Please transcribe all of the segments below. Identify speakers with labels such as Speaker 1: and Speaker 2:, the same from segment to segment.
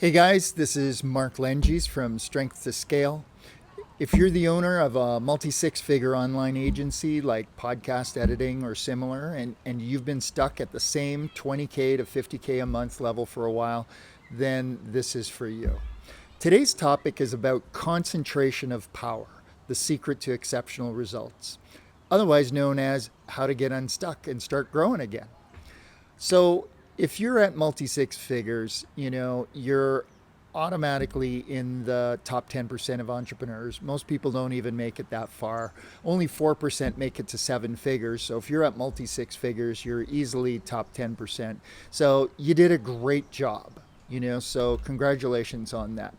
Speaker 1: Hey guys, this is Mark Lenges from Strength to Scale. If you're the owner of a multi-6 figure online agency like podcast editing or similar, and you've been stuck at the same 20K to 50K a month level for a while, then this is for you. Today's topic is about concentration of power, the secret to exceptional results, otherwise known as how to get unstuck and start growing again. So if you're at multi-6 figures, you're automatically in the top 10% of entrepreneurs. Most people don't even make it that far. Only 4% make it to seven figures. So if you're at multi-6 figures, you're easily top 10%. So you did a great job, so congratulations on that.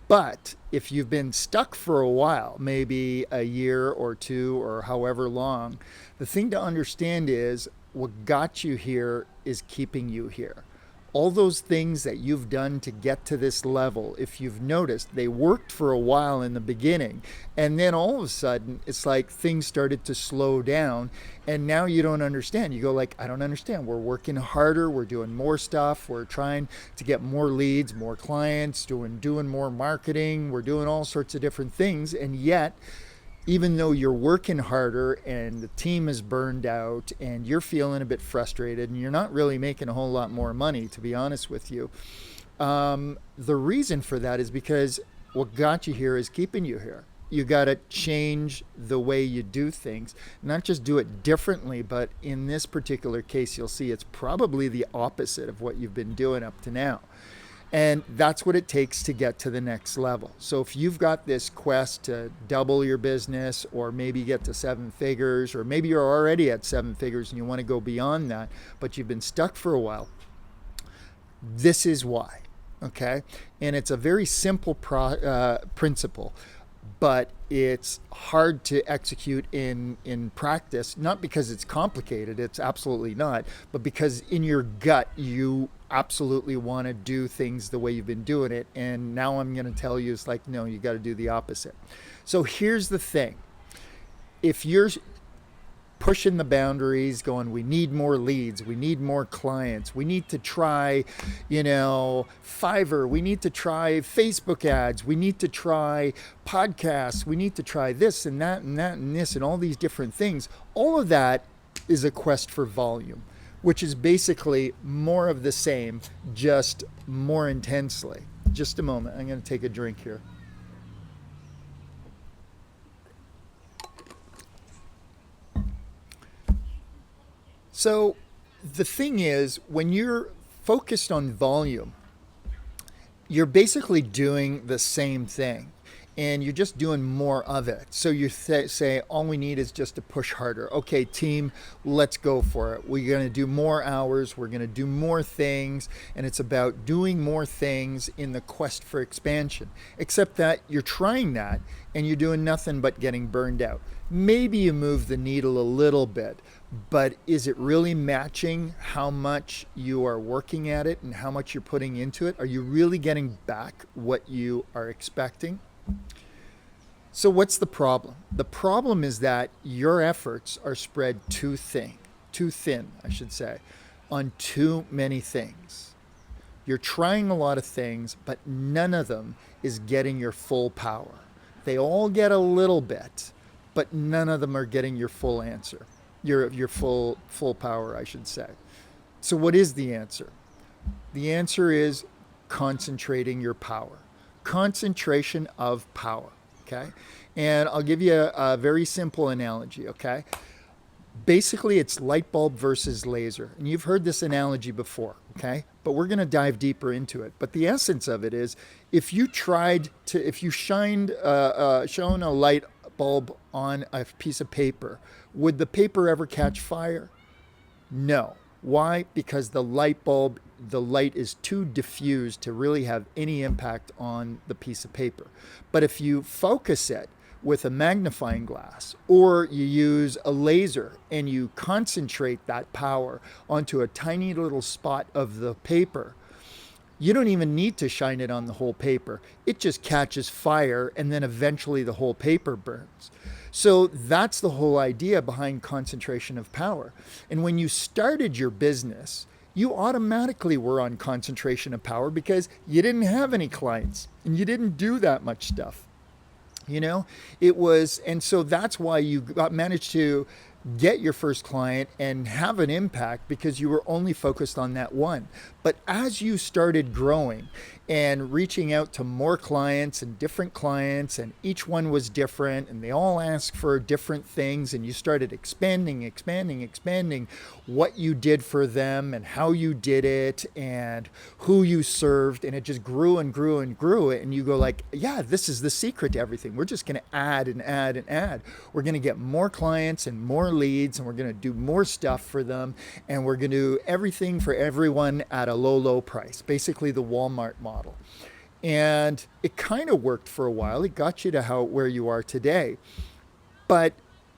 Speaker 1: But if you've been stuck for a while, maybe a year or two or however long, the thing to understand is what got you here is keeping you here. All those things that you've done to get to this level, if you've noticed, they worked for a while in the beginning. And then all of a sudden, it's like things started to slow down. And now you don't understand. You go like, I don't understand. We're working harder. We're doing more stuff. We're trying to get more leads, more clients, doing more marketing. We're doing all sorts of different things. And yet, even though you're working harder and the team is burned out and you're feeling a bit frustrated and you're not really making a whole lot more money, to be honest with you, the reason for that is because what got you here is keeping you here. You got to change the way you do things, not just do it differently, but in this particular case, you'll see it's probably the opposite of what you've been doing up to now. And that's what it takes to get to the next level. So if you've got this quest to double your business or maybe get to seven figures, or maybe you're already at seven figures and you want to go beyond that, but you've been stuck for a while, this is why, okay? And it's a very simple principle, but it's hard to execute in practice, not because it's complicated, it's absolutely not, but because in your gut, you absolutely want to do things the way you've been doing it. And now I'm going to tell you, it's like, no, you got to do the opposite. So here's the thing. If you're pushing the boundaries, going, we need more leads, we need more clients, we need to try, Fiverr, we need to try Facebook ads, we need to try podcasts, we need to try this and that and that and this and all these different things. All of that is a quest for volume, which is basically more of the same, just more intensely. Just a moment, I'm going to take a drink here. So the thing is, when you're focused on volume, you're basically doing the same thing and you're just doing more of it. So you say, all we need is just to push harder. Okay, team, let's go for it. We're going to do more hours. We're going to do more things. And it's about doing more things in the quest for expansion. Except that you're trying that and you're doing nothing but getting burned out. Maybe you move the needle a little bit, but is it really matching how much you are working at it and how much you're putting into it? Are you really getting back what you are expecting? So what's the problem? The problem is that your efforts are spread too thin, I should say, on too many things. You're trying a lot of things, but none of them is getting your full power. They all get a little bit, but none of them are getting your full answer, your full power, I should say. So what is the answer? The answer is concentrating your power. Concentration of power, okay? And I'll give you a very simple analogy, okay? Basically, it's light bulb versus laser. And you've heard this analogy before, okay? But we're going to dive deeper into it. But the essence of it is, if you shone a light bulb on a piece of paper, would the paper ever catch fire? No. Why? Because the light is too diffused to really have any impact on the piece of paper. But if you focus it with a magnifying glass, or you use a laser and you concentrate that power onto a tiny little spot of the paper, you don't even need to shine it on the whole paper. It just catches fire and then eventually the whole paper burns. So that's the whole idea behind concentration of power. And when you started your business, you automatically were on concentration of power because you didn't have any clients and you didn't do that much stuff. It was, and so that's why you managed to get your first client and have an impact because you were only focused on that one. But as you started growing and reaching out to more clients and different clients, and each one was different and they all asked for different things, and you started expanding what you did for them and how you did it and who you served, and it just grew and grew and grew. And you go like, yeah, this is the secret to everything. We're just going to add and add and add. We're going to get more clients and more leads, and we're going to do more stuff for them, and we're going to do everything for everyone at a low price, basically the Walmart model. And it kind of worked for a while. It got you to where you are today, but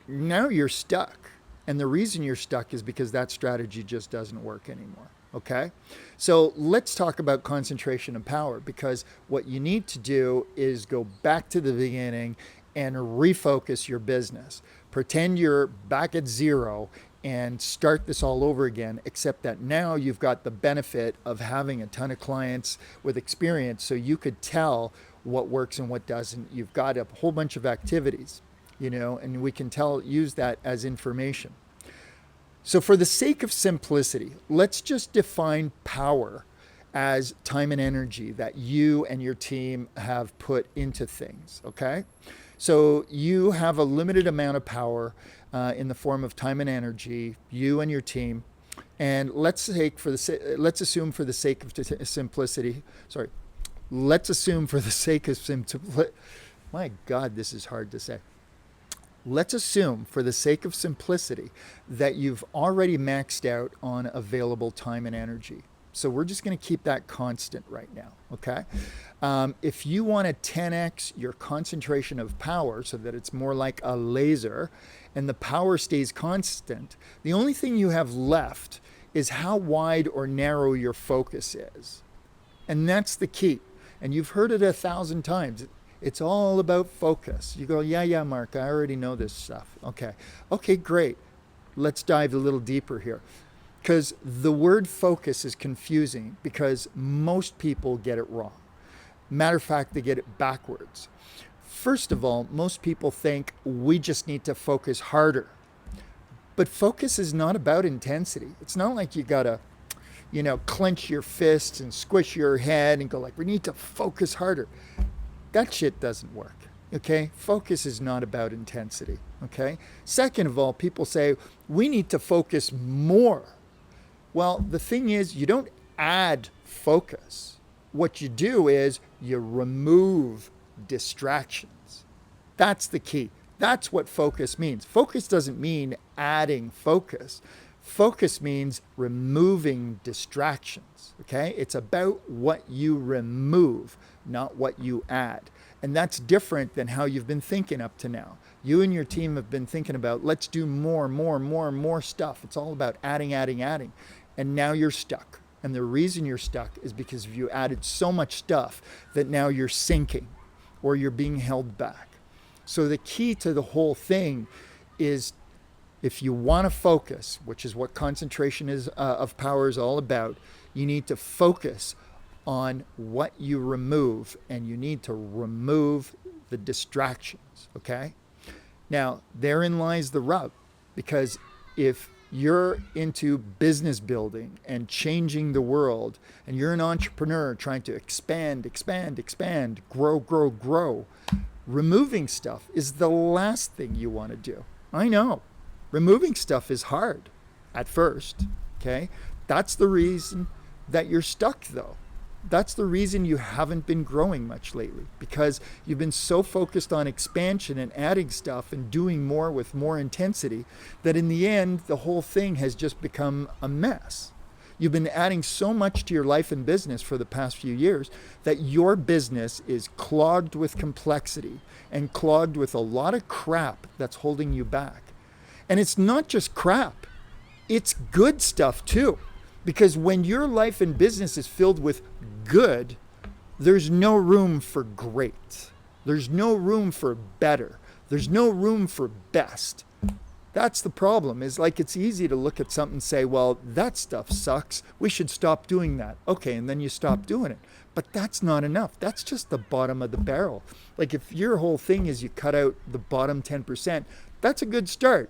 Speaker 1: now you're stuck. And the reason you're stuck is because that strategy just doesn't work anymore. Okay, so let's talk about concentration of power, because what you need to do is go back to the beginning and refocus your business. Pretend you're back at zero and start this all over again, except that now you've got the benefit of having a ton of clients with experience, so you could tell what works and what doesn't. You've got a whole bunch of activities, and we can use that as information. So for the sake of simplicity, let's just define power as time and energy that you and your team have put into things, okay? So you have a limited amount of power in the form of time and energy, you and your team. And let's assume for the sake of simplicity, my God, this is hard to say. Let's assume for the sake of simplicity that you've already maxed out on available time and energy. So we're just going to keep that constant right now, okay? If you want to 10x your concentration of power so that it's more like a laser and the power stays constant, the only thing you have left is how wide or narrow your focus is. And that's the key. And you've heard it 1,000 times. It's all about focus. You go, yeah, Mark, I already know this stuff. Okay, great. Let's dive a little deeper here. Because the word focus is confusing because most people get it wrong. Matter of fact, they get it backwards. First of all, most people think we just need to focus harder. But focus is not about intensity. It's not like you gotta, clench your fists and squish your head and go like, we need to focus harder. That shit doesn't work. Okay? Focus is not about intensity. Okay? Second of all, people say we need to focus more. Well, the thing is, you don't add focus. What you do is you remove distractions. That's the key. That's what focus means. Focus doesn't mean adding focus. Focus means removing distractions, okay? It's about what you remove, not what you add. And that's different than how you've been thinking up to now. You and your team have been thinking about, let's do more stuff. It's all about adding. And now you're stuck. And the reason you're stuck is because you added so much stuff that now you're sinking or you're being held back. So the key to the whole thing is, if you want to focus, which is what concentration of power is all about, you need to focus on what you remove, and you need to remove the distractions, okay? Now, therein lies the rub, because if you're into business building and changing the world, and you're an entrepreneur trying to expand, grow, removing stuff is the last thing you want to do. I know. Removing stuff is hard at first, okay? That's the reason that you're stuck, though. That's the reason you haven't been growing much lately, because you've been so focused on expansion and adding stuff and doing more with more intensity that in the end, the whole thing has just become a mess. You've been adding so much to your life and business for the past few years that your business is clogged with complexity and clogged with a lot of crap that's holding you back. And it's not just crap, it's good stuff too. Because when your life and business is filled with good, there's no room for great. There's no room for better. There's no room for best. That's the problem, is like it's easy to look at something and say, well, that stuff sucks. We should stop doing that. Okay, and then you stop doing it. But that's not enough. That's just the bottom of the barrel. Like if your whole thing is you cut out the bottom 10%, that's a good start.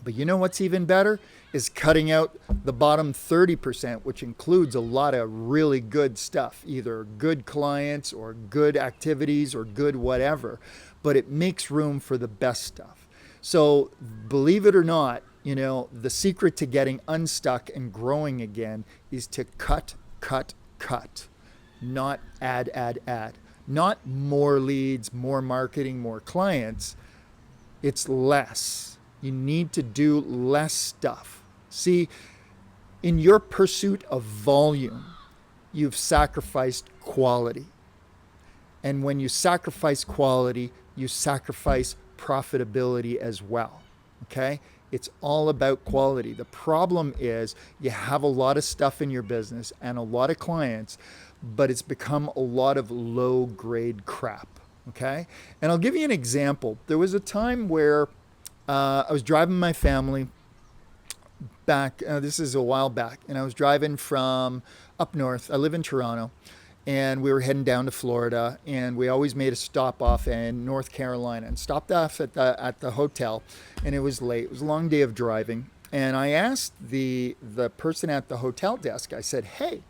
Speaker 1: But you know what's even better? Is cutting out the bottom 30%, which includes a lot of really good stuff, either good clients or good activities or good whatever. But it makes room for the best stuff. So believe it or not, the secret to getting unstuck and growing again is to cut, cut, cut, not add, add, add. Not more leads, more marketing, more clients. It's less. You need to do less stuff. See, in your pursuit of volume, you've sacrificed quality. And when you sacrifice quality, you sacrifice profitability as well. Okay? It's all about quality. The problem is you have a lot of stuff in your business and a lot of clients, but it's become a lot of low grade crap. Okay? And I'll give you an example. There was a time where I was driving my family back, this is a while back, and I was driving from up north. I live in Toronto, and we were heading down to Florida, and we always made a stop off in North Carolina and stopped off at the hotel, and it was late. It was a long day of driving, and I asked the person at the hotel desk, I said, hey,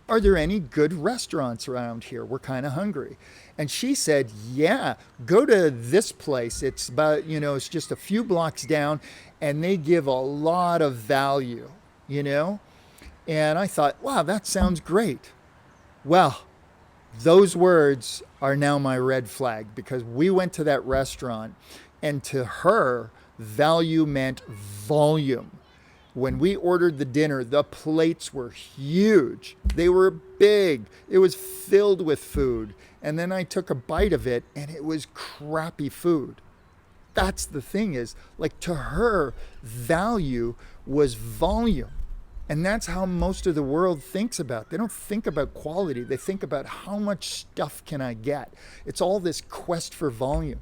Speaker 1: are there any good restaurants around here? We're kind of hungry. And she said, yeah, go to this place. It's about, it's just a few blocks down, and they give a lot of value, And I thought, wow, that sounds great. Well, those words are now my red flag, because we went to that restaurant, and to her, value meant volume. When we ordered the dinner, the plates were huge. They were big. It was filled with food. And then I took a bite of it, and it was crappy food. That's the thing, is like, to her, value was volume. And that's how most of the world thinks about it. They don't think about quality. They think about how much stuff can I get. It's all this quest for volume.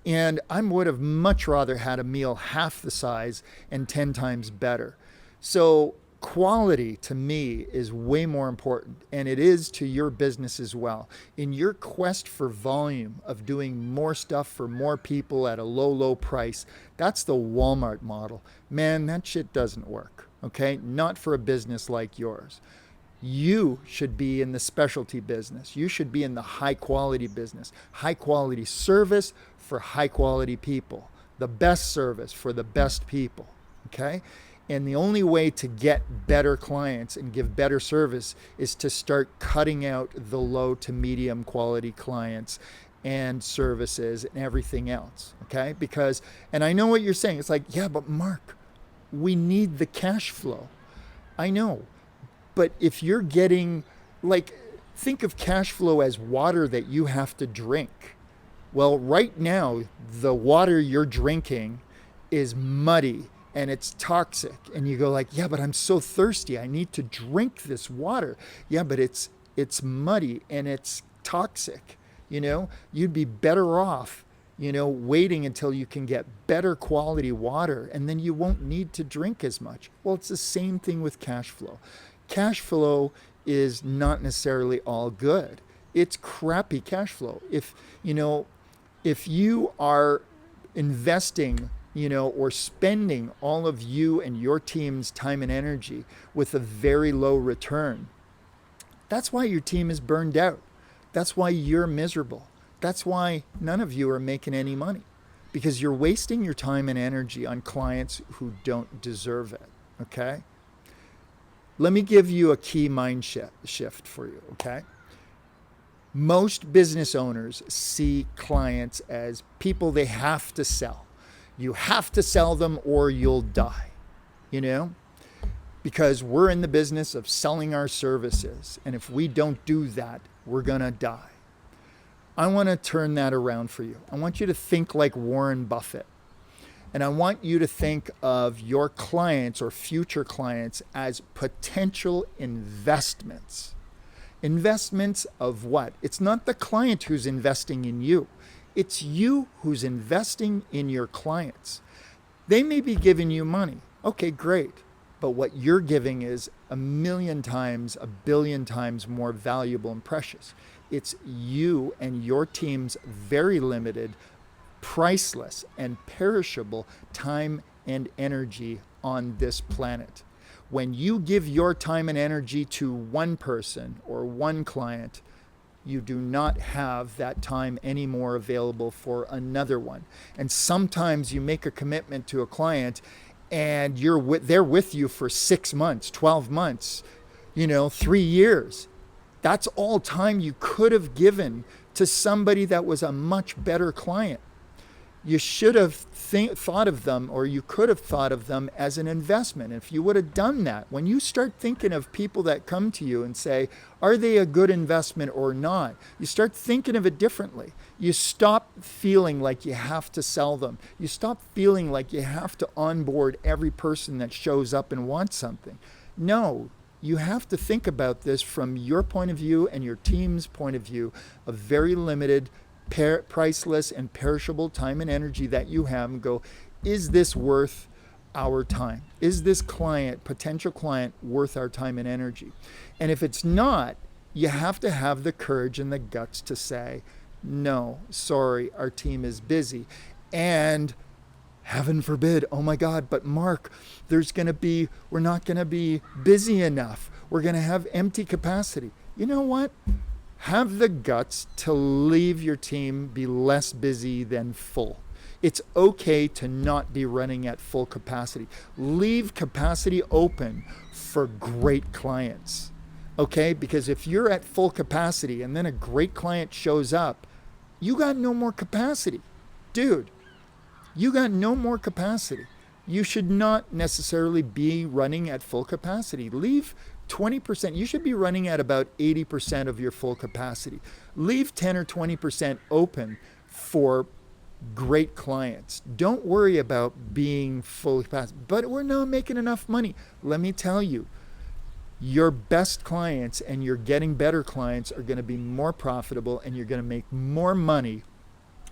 Speaker 1: And I would have much rather had a meal half the size and 10 times better. So quality to me is way more important, and it is to your business as well. In your quest for volume of doing more stuff for more people at a low price, that's the Walmart model. Man, that shit doesn't work, okay? Not for a business like yours. You should be in the specialty business. You should be in the high quality business. High quality service for high quality people. The best service for the best people, okay? And the only way to get better clients and give better service is to start cutting out the low to medium quality clients and services and everything else, okay? Because, and I know what you're saying. It's like, yeah, but Mark, we need the cash flow. I know. But if you're getting, like, think of cash flow as water that you have to drink. Well, right now, the water you're drinking is muddy and it's toxic. And you go like, yeah, but I'm so thirsty. I need to drink this water. Yeah, but it's muddy and it's toxic. You'd be better off, waiting until you can get better quality water, and then you won't need to drink as much. Well, it's the same thing with cash flow. Cash flow is not necessarily all good. It's crappy cash flow. If you are investing, or spending all of you and your team's time and energy with a very low return, that's why your team is burned out. That's why you're miserable. That's why none of you are making any money, because you're wasting your time and energy on clients who don't deserve it, okay? Let me give you a key mind shift for you, okay? Most business owners see clients as people they have to sell. You have to sell them or you'll die, because we're in the business of selling our services. And if we don't do that, we're going to die. I want to turn that around for you. I want you to think like Warren Buffett. And I want you to think of your clients or future clients as potential investments. Investments of what? It's not the client who's investing in you. It's you who's investing in your clients. They may be giving you money. Okay, great. But what you're giving is a million times, a billion times more valuable and precious. It's you and your team's very limited, priceless, and perishable time and energy on this planet. When you give your time and energy to one person or one client, you do not have that time anymore available for another one. And sometimes you make a commitment to a client and they're with you for 6 months, 12 months, 3 years. That's all time you could have given to somebody that was a much better client. You should have thought of them, or you could have thought of them as an investment. If you would have done that, when you start thinking of people that come to you and say, are they a good investment or not? You start thinking of it differently. You stop feeling like you have to sell them. You stop feeling like you have to onboard every person that shows up and wants something. No, you have to think about this from your point of view and your team's point of view, a very limited, priceless and perishable time and energy that you have, and go, is this worth our time? Is this potential client, worth our time and energy? And if it's not, you have to have the courage and the guts to say, no, sorry, our team is busy. And heaven forbid, oh my God, but Mark, we're not going to be busy enough. We're going to have empty capacity. You know what? Have the guts to leave your team be less busy than full. It's okay to not be running at full capacity. Leave capacity open for great clients. Okay? Because if you're at full capacity and then a great client shows up, you got no more capacity. Dude, you got no more capacity. You should not necessarily be running at full capacity. Leave 20%. You should be running at about 80% of your full capacity. Leave 10 or 20% open for great clients. Don't worry about being full capacity. But we're not making enough money. Let me tell you, your best clients and your getting better clients are going to be more profitable, and you're going to make more money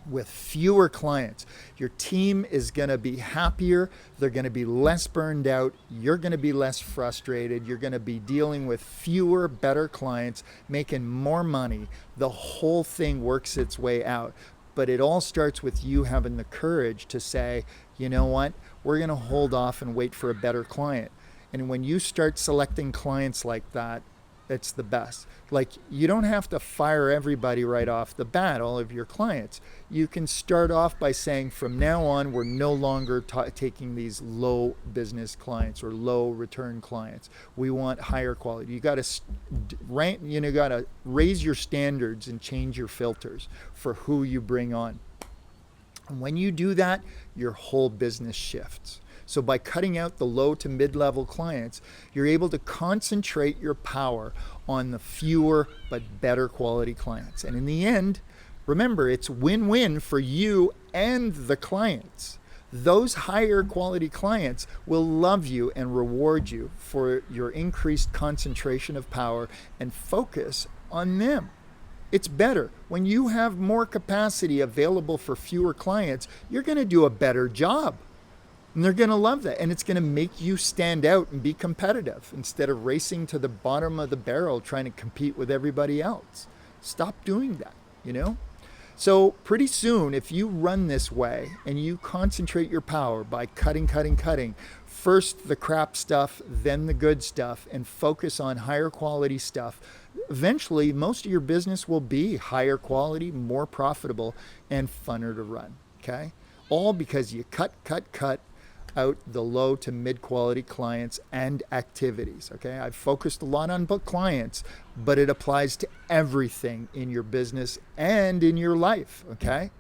Speaker 1: with fewer clients. Your team is going to be happier. They're going to be less burned out. You're going to be less frustrated. You're going to be dealing with fewer, better clients, making more money. The whole thing works its way out. But it all starts with you having the courage to say, you know what, we're going to hold off and wait for a better client. And when you start selecting clients like that, it's the best. Like, you don't have to fire everybody right off the bat, all of your clients. You can start off by saying, from now on, we're no longer taking these low business clients or low return clients. We want higher quality. You got to raise your standards and change your filters for who you bring on. And when you do that, your whole business shifts. So by cutting out the low to mid-level clients, you're able to concentrate your power on the fewer but better quality clients. And in the end, remember, it's win-win for you and the clients. Those higher quality clients will love you and reward you for your increased concentration of power and focus on them. It's better. When you have more capacity available for fewer clients, you're going to do a better job. And they're going to love that. And it's going to make you stand out and be competitive instead of racing to the bottom of the barrel trying to compete with everybody else. Stop doing that, So pretty soon, if you run this way and you concentrate your power by cutting, first the crap stuff, then the good stuff, and focus on higher quality stuff, eventually most of your business will be higher quality, more profitable, and funner to run, okay? All because you cut out the low to mid quality clients and activities. Okay, I've focused a lot on book clients, but it applies to everything in your business and in your life. Okay,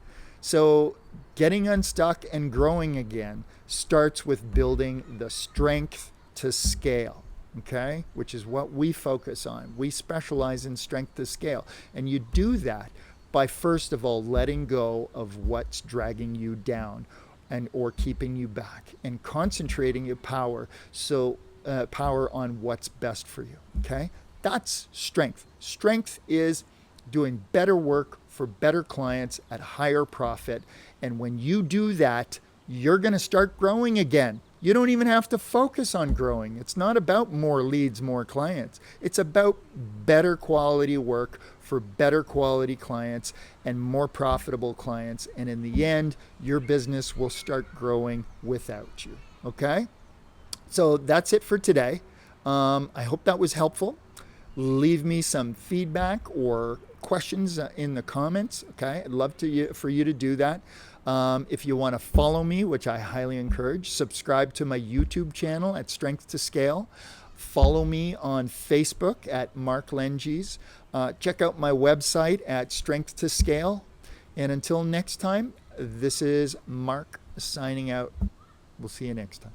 Speaker 1: so getting unstuck and growing again starts with building the strength to scale. Okay, which is what we focus on. We specialize in strength to scale, and you do that by, first of all, letting go of what's dragging you down or keeping you back, and concentrating your power on what's best for you. Okay, that's strength. Strength is doing better work for better clients at higher profit, and when you do that, you're going to start growing again. You don't even have to focus on growing. It's not about more leads, more clients. It's about better quality work for better quality clients and more profitable clients. And in the end, your business will start growing without you. Okay? So that's it for today. I hope that was helpful. Leave me some feedback or questions in the comments. Okay, I'd love for you to do that. If you want to follow me, which I highly encourage, subscribe to my YouTube channel at Strength to Scale. Follow me on Facebook at Mark Lenges. Check out my website at Strength to Scale. And until next time, this is Mark signing out. We'll see you next time.